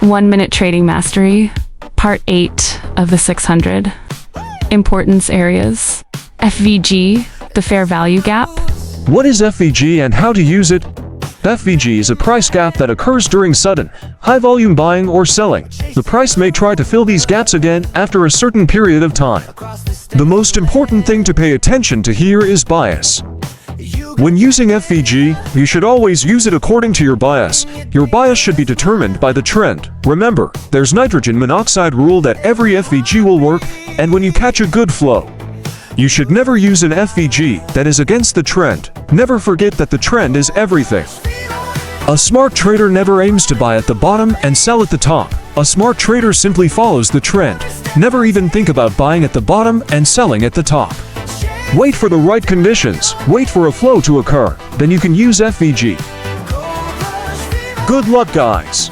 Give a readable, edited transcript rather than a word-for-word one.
1-minute trading mastery, part 8 of the 600. Importance areas. FVG, the fair value gap. What is FVG and how to use it? FVG is a price gap that occurs during sudden, high-volume buying or selling. The price may try to fill these gaps again after a certain period of time. The most important thing to pay attention to here is bias. When using FVG, you should always use it according to your bias. Your bias should be determined by the trend. Remember, there's nitrogen monoxide rule that every FVG will work, and when you catch a good flow, you should never use an FVG that is against the trend. Never forget that the trend is everything. A smart trader never aims to buy at the bottom and sell at the top. A smart trader simply follows the trend. Never even think about buying at the bottom and selling at the top. Wait for the right conditions, wait for a flow to occur, then you can use FVG. Good luck, guys!